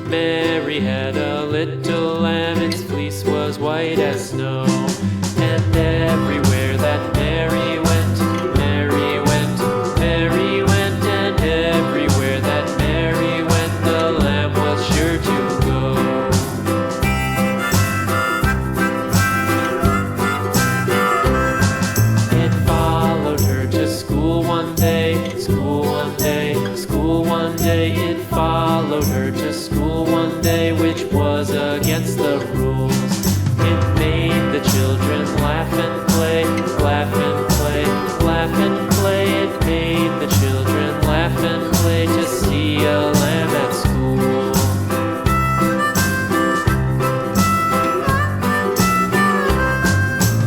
Mary had a little lamb, its fleece was white as snow. And everywhere that Mary went, Mary went, Mary went, and everywhere that Mary went, the lamb was sure to go. It followed her to school one day, school one day, school one day. It followed her to school one day, which was against the rules. It made the children laugh and play, laugh and play, laugh and play. It made the children laugh and play to see a lamb at school.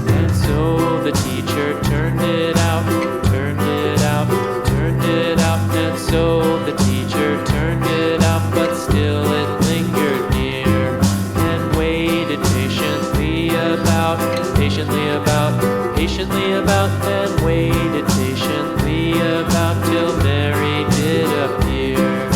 And so the teacher turned it out, turned it out, turned it out. And so the teacher turned it out, but still it lingered near and waited patiently about, and waited patiently about till Mary did appear.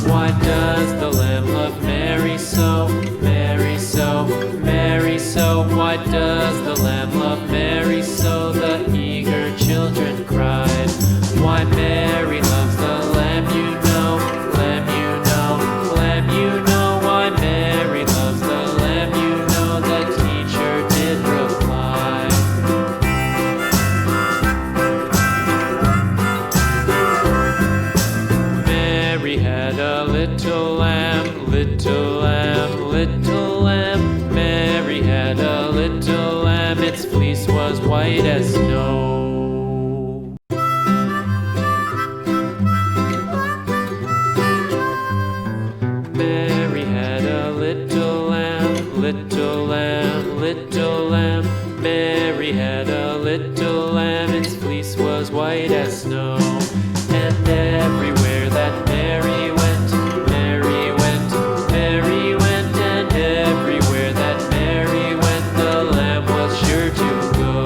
Why does the lamb love Mary so, Mary so, Mary so? Why does the lamb love Mary so? The eager children cried. Why Mary loves the lamb, you know, lamb, you know, lamb, you know. Why Mary loves the lamb, you know, the teacher did reply. Mary had a little lamb, little lamb, little lamb. Mary had a little lamb, its fleece was white as snow. Mary had a little lamb, little lamb, little lamb. Mary had a little lamb, its fleece was white as snow. And everywhere that Mary went, Mary went, Mary went, and everywhere that Mary went, the lamb was sure to go.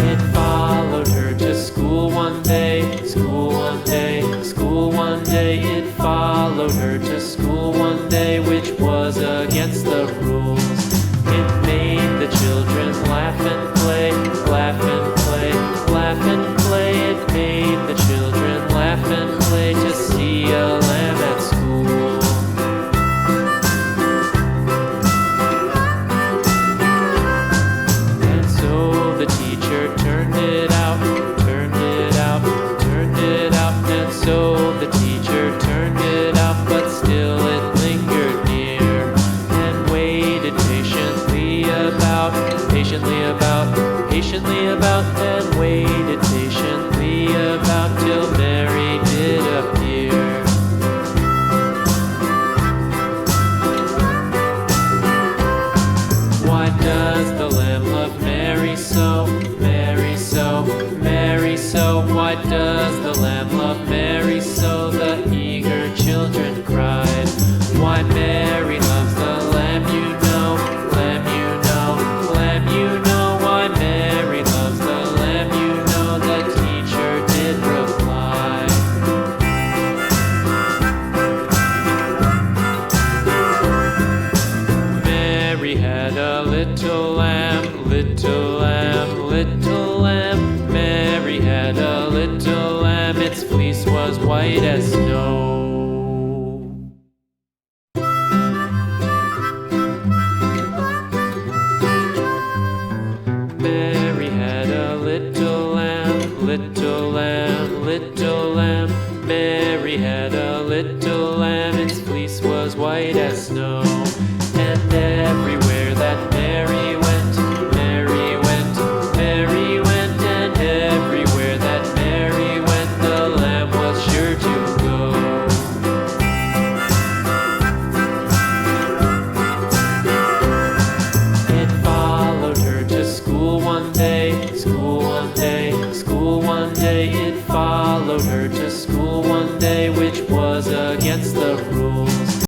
It followed her to school one day, school one day, school one day. It followed her to school one day, which was against the rules. It made the children laugh and play, laugh and play, laugh and play. It made the children laugh and play to see a lamb at school. And so the teacher turned it out, turned it out, turned it out. And so the teacher turned it out, but still it lingered near and waited patiently about, and waited patiently about till Mary did appear. Why does the lamb love Mary so, Mary so, Mary so? Why does the lamb love Mary so? The eager children cried. Why Mary loves the lamb, you know, lamb, you know, lamb, you know. Why Mary loves the lamb, you know, the teacher did reply. Mary had a little lamb, little lamb, little lamb. Mary had a little lamb, its fleece was white as snow. Mary had a little lamb, little lamb, little lamb. Mary had a little lamb, its fleece was white as snow. And everywhere that Mary went, Mary went, Mary went, and everywhere that Mary went, the lamb was sure to go. It followed her to school one day, school one day, school one day. It followed her to school one day, which was against the rules.